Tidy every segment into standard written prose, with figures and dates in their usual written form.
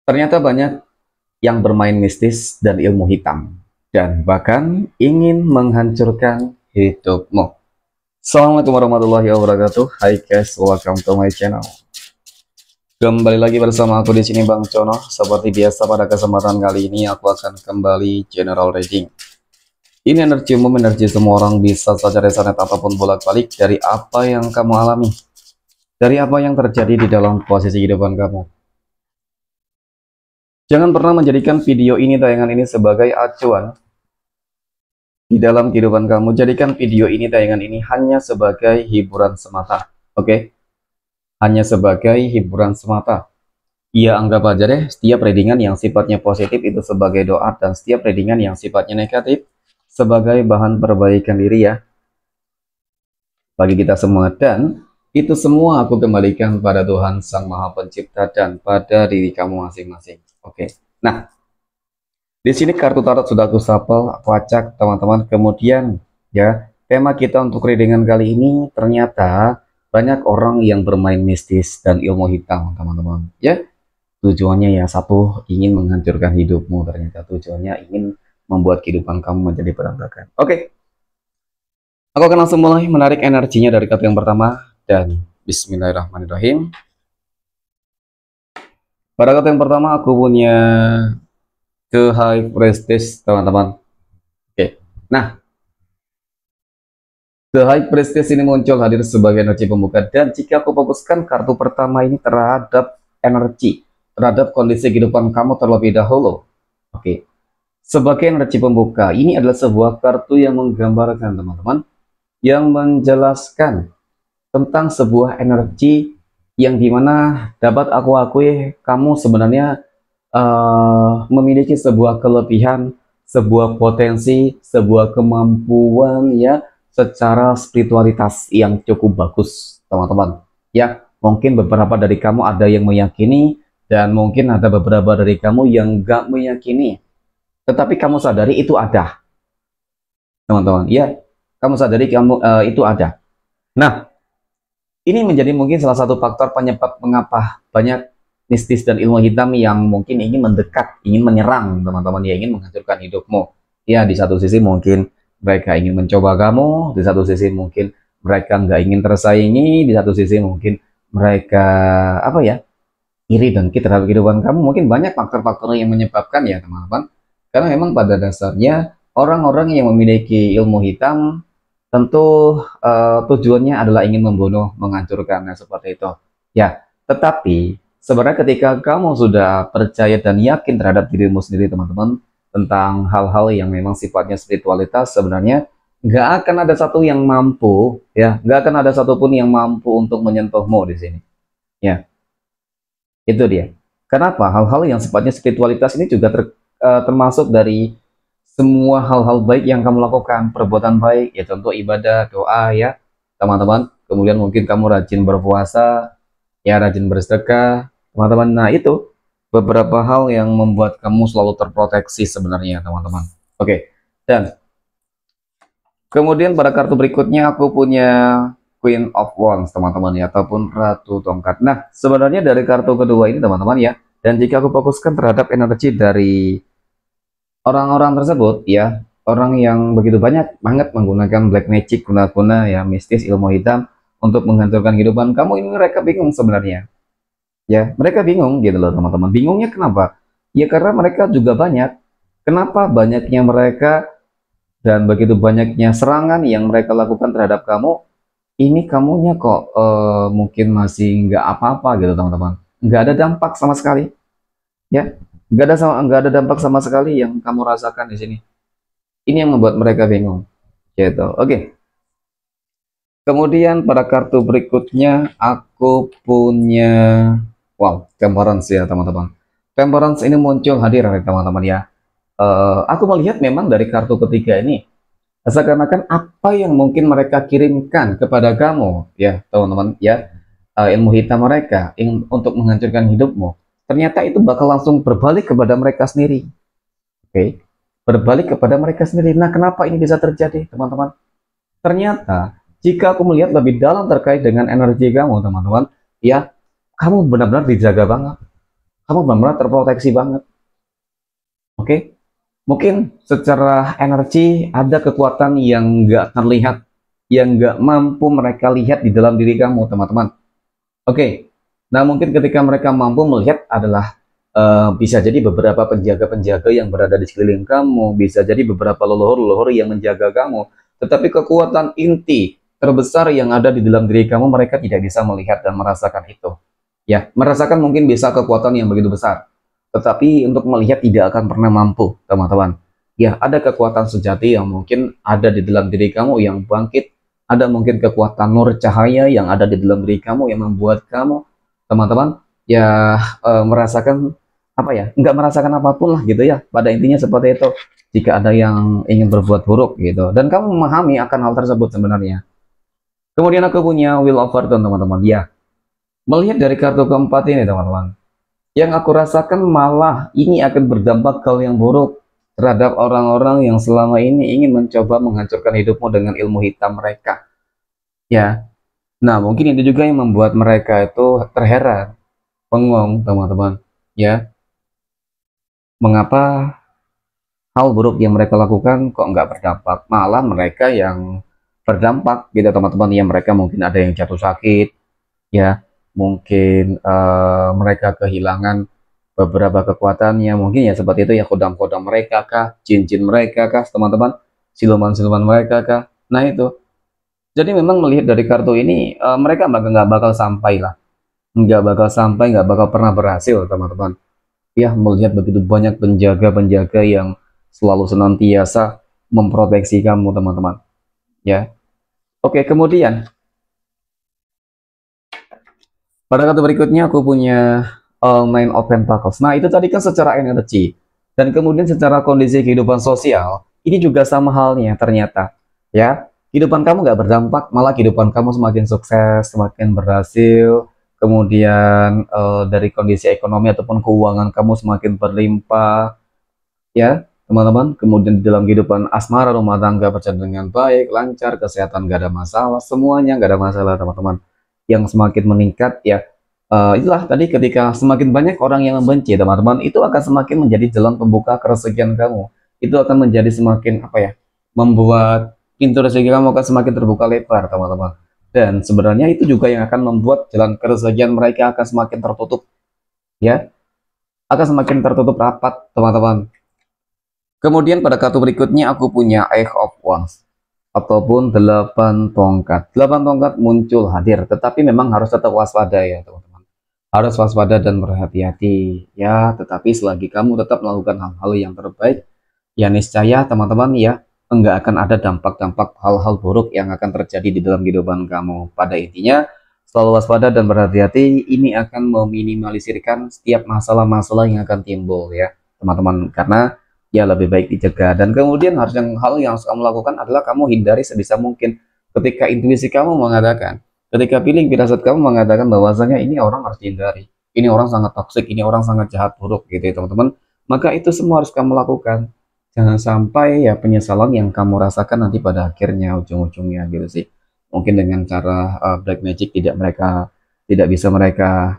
Ternyata banyak yang bermain mistis dan ilmu hitam, dan bahkan ingin menghancurkan hidupmu. Assalamualaikum warahmatullahi wabarakatuh. Hai guys, welcome to my channel. Kembali lagi bersama aku di sini Bang Cono. Seperti biasa pada kesempatan kali ini aku akan kembali general reading. Ini energi umum, energi semua orang, bisa saja resonate ataupun bolak-balik dari apa yang kamu alami, dari apa yang terjadi di dalam posisi kehidupan kamu. Jangan pernah menjadikan video ini, tayangan ini sebagai acuan di dalam kehidupan kamu. Jadikan video ini, tayangan ini hanya sebagai hiburan semata. Oke? Hanya sebagai hiburan semata. Ya, anggap aja deh setiap readingan yang sifatnya positif itu sebagai doa, dan setiap readingan yang sifatnya negatif sebagai bahan perbaikan diri ya, bagi kita semua. Dan itu semua aku kembalikan pada Tuhan Sang Maha Pencipta dan pada diri kamu masing-masing. Oke? Nah, di sini kartu tarot sudah aku shuffle, aku acak teman-teman. Kemudian ya, tema kita untuk readingan kali ini ternyata banyak orang yang bermain mistis dan ilmu hitam, teman-teman. Ya, tujuannya ya satu, ingin menghancurkan hidupmu. Ternyata tujuannya ingin membuat kehidupan kamu menjadi berantakan. Oke, aku akan langsung mulai menarik energinya dari kartu yang pertama, dan Bismillahirrahmanirrahim. Pada kartu yang pertama aku punya The High Priestess, teman-teman. Oke, nah, The High Priestess ini muncul hadir sebagai energi pembuka, dan jika aku fokuskan kartu pertama ini terhadap energi, terhadap kondisi kehidupan kamu terlebih dahulu. Oke, sebagai energi pembuka, ini adalah sebuah kartu yang menggambarkan, teman-teman, yang menjelaskan tentang sebuah energi yang dimana dapat aku akui kamu sebenarnya memiliki sebuah kelebihan, sebuah potensi, sebuah kemampuan ya, secara spiritualitas yang cukup bagus, teman-teman. Ya, mungkin beberapa dari kamu ada yang meyakini, dan mungkin ada beberapa dari kamu yang gak meyakini. Tetapi kamu sadari itu ada, teman-teman. Ya, kamu sadari kamu itu ada. Nah, ini menjadi mungkin salah satu faktor penyebab mengapa banyak mistis dan ilmu hitam yang mungkin ingin mendekat, ingin menyerang teman-teman, ya ingin menghancurkan hidupmu. Ya, di satu sisi mungkin mereka ingin mencoba kamu, di satu sisi mungkin mereka nggak ingin tersaingi, di satu sisi mungkin mereka apa ya, iri dan dengki terhadap kehidupan kamu. Mungkin banyak faktor-faktor yang menyebabkan ya teman-teman. Karena memang pada dasarnya orang-orang yang memiliki ilmu hitam tentu tujuannya adalah ingin membunuh, menghancurkan, seperti itu. Ya, tetapi sebenarnya ketika kamu sudah percaya dan yakin terhadap dirimu sendiri, teman-teman, tentang hal-hal yang memang sifatnya spiritualitas, sebenarnya nggak akan ada satu yang mampu, ya, nggak akan ada satupun yang mampu untuk menyentuhmu di sini. Ya, itu dia. Kenapa? Hal-hal yang sifatnya spiritualitas ini juga termasuk dari semua hal-hal baik yang kamu lakukan, perbuatan baik, ya contoh ibadah, doa ya, teman-teman. Kemudian mungkin kamu rajin berpuasa, ya rajin bersedekah, teman-teman. Nah, itu beberapa hal yang membuat kamu selalu terproteksi sebenarnya, teman-teman. Oke, dan kemudian pada kartu berikutnya aku punya Queen of Wands, teman-teman ya, ataupun Ratu Tongkat. Nah, sebenarnya dari kartu kedua ini, teman-teman ya, dan jika aku fokuskan terhadap energi dari orang-orang tersebut ya, orang yang begitu banyak banget menggunakan black magic, guna-guna ya mistis, ilmu hitam untuk menghancurkan kehidupan kamu, ini mereka bingung sebenarnya. Ya, mereka bingung gitu loh, teman-teman. Bingungnya kenapa? Ya karena mereka juga banyak. Kenapa banyaknya mereka dan begitu banyaknya serangan yang mereka lakukan terhadap kamu, ini kamunya kok mungkin masih nggak apa-apa gitu, teman-teman. Nggak ada dampak sama sekali. Ya, nggak ada dampak sama sekali yang kamu rasakan di sini. Ini yang membuat mereka bingung, gitu. Oke. Kemudian pada kartu berikutnya aku punya, wow, Temperance ya teman-teman. Temperance ini muncul hadir ya teman-teman ya. Aku melihat memang dari kartu ketiga ini, seakan-akan apa yang mungkin mereka kirimkan kepada kamu ya teman-teman ya, ilmu hitam mereka untuk menghancurkan hidupmu, ternyata itu bakal langsung berbalik kepada mereka sendiri. Oke, berbalik kepada mereka sendiri. Nah, kenapa ini bisa terjadi, teman-teman? Ternyata, jika aku melihat lebih dalam terkait dengan energi kamu, teman-teman, ya, kamu benar-benar dijaga banget. kamu benar-benar terproteksi banget. Oke, mungkin secara energi ada kekuatan yang nggak terlihat, yang nggak mampu mereka lihat di dalam diri kamu, teman-teman. Oke, nah mungkin ketika mereka mampu melihat adalah bisa jadi beberapa penjaga-penjaga yang berada di sekeliling kamu, bisa jadi beberapa leluhur-leluhur yang menjaga kamu, tetapi kekuatan inti terbesar yang ada di dalam diri kamu mereka tidak bisa melihat dan merasakan itu. Ya, merasakan mungkin bisa kekuatan yang begitu besar, tetapi untuk melihat tidak akan pernah mampu, teman-teman. Ya, ada kekuatan sejati yang mungkin ada di dalam diri kamu yang bangkit, ada mungkin kekuatan nur cahaya yang ada di dalam diri kamu yang membuat kamu, teman-teman, ya merasakan apa ya, nggak merasakan apapun lah gitu ya, pada intinya seperti itu. Jika ada yang ingin berbuat buruk gitu, dan kamu memahami akan hal tersebut sebenarnya. Kemudian aku punya Wheel of Fortune, teman-teman. Ya, melihat dari kartu keempat ini, teman-teman, yang aku rasakan malah ini akan berdampak hal yang buruk terhadap orang-orang yang selama ini ingin mencoba menghancurkan hidupmu dengan ilmu hitam mereka. Ya, nah mungkin itu juga yang membuat mereka itu terheran, bengong, teman-teman. Ya, mengapa hal buruk yang mereka lakukan kok nggak berdampak, malah mereka yang berdampak gitu, teman-teman. Ya, mereka mungkin ada yang jatuh sakit, ya, mungkin mereka kehilangan beberapa kekuatannya, mungkin ya seperti itu ya, kodam-kodam mereka kah, jin-jin mereka kah, teman-teman, siluman-siluman mereka kah. Nah itu, jadi memang melihat dari kartu ini mereka nggak bakal sampai lah, nggak bakal sampai, nggak bakal pernah berhasil, teman-teman. Ya, melihat begitu banyak penjaga-penjaga yang selalu senantiasa memproteksi kamu, teman-teman. Ya, oke. Kemudian pada kartu berikutnya aku punya Nine of Pentacles. Nah, itu tadi kan secara energi, dan kemudian secara kondisi kehidupan sosial ini juga sama halnya ternyata. Ya, kehidupan kamu nggak berdampak, malah kehidupan kamu semakin sukses, semakin berhasil. Kemudian dari kondisi ekonomi ataupun keuangan kamu semakin berlimpah, ya, teman-teman. Kemudian di dalam kehidupan asmara, rumah tangga berjalan dengan baik, lancar, kesehatan nggak ada masalah, semuanya nggak ada masalah, teman-teman. Yang semakin meningkat ya, itulah tadi, ketika semakin banyak orang yang membenci, teman-teman, itu akan semakin menjadi jalan pembuka kerezekian kamu. Itu akan menjadi semakin apa ya, membuat pintu rezeki kamu akan semakin terbuka lebar, teman-teman. Dan sebenarnya itu juga yang akan membuat jalan kerezekian mereka akan semakin tertutup, ya, akan semakin tertutup rapat, teman-teman. Kemudian pada kartu berikutnya aku punya Eight of Wands ataupun 8 tongkat. 8 tongkat muncul hadir, tetapi memang harus tetap waspada ya, teman-teman. Harus waspada dan berhati-hati ya, tetapi selagi kamu tetap melakukan hal-hal yang terbaik, ya niscaya, teman-teman, ya enggak akan ada dampak-dampak hal-hal buruk yang akan terjadi di dalam kehidupan kamu. Pada intinya, selalu waspada dan berhati-hati, ini akan meminimalisirkan setiap masalah-masalah yang akan timbul ya, teman-teman, karena ya lebih baik dicegah. Dan kemudian hal yang harus kamu lakukan adalah kamu hindari sebisa mungkin. Ketika intuisi kamu mengatakan, ketika feeling firasat kamu mengatakan bahwasanya ini orang harus dihindari, ini orang sangat toksik, ini orang sangat jahat buruk gitu ya, teman-teman, maka itu semua harus kamu lakukan. Jangan sampai ya penyesalan yang kamu rasakan nanti pada akhirnya ujung-ujungnya gitu sih. Mungkin dengan cara black magic tidak bisa mereka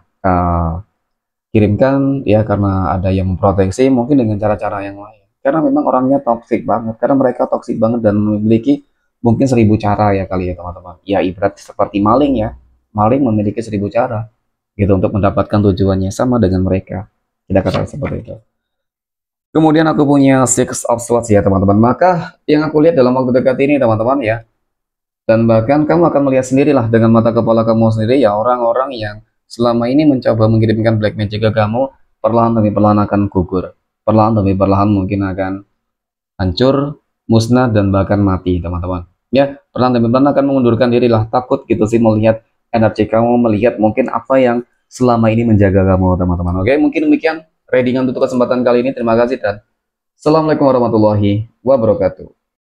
kirimkan ya, karena ada yang memproteksi, mungkin dengan cara-cara yang lain. Karena memang orangnya toksik banget, karena mereka toksik banget dan memiliki mungkin 1000 cara ya kali ya, teman-teman. Ya ibarat seperti maling ya, maling memiliki 1000 cara gitu untuk mendapatkan tujuannya, sama dengan mereka. Tidak kata seperti itu. Kemudian aku punya Six of Swords ya, teman-teman. Maka yang aku lihat dalam waktu dekat ini, teman-teman ya, dan bahkan kamu akan melihat sendirilah dengan mata kepala kamu sendiri ya, orang-orang yang selama ini mencoba mengirimkan black magic ke kamu, perlahan demi perlahan akan gugur. Perlahan demi perlahan mungkin akan hancur, musnah, dan bahkan mati, teman-teman. Ya, perlahan demi perlahan akan mengundurkan diri lah. Takut gitu sih melihat energi kamu, melihat mungkin apa yang selama ini menjaga kamu, teman-teman. Oke, mungkin demikian readingan untuk kesempatan kali ini. Terima kasih dan Assalamualaikum warahmatullahi wabarakatuh.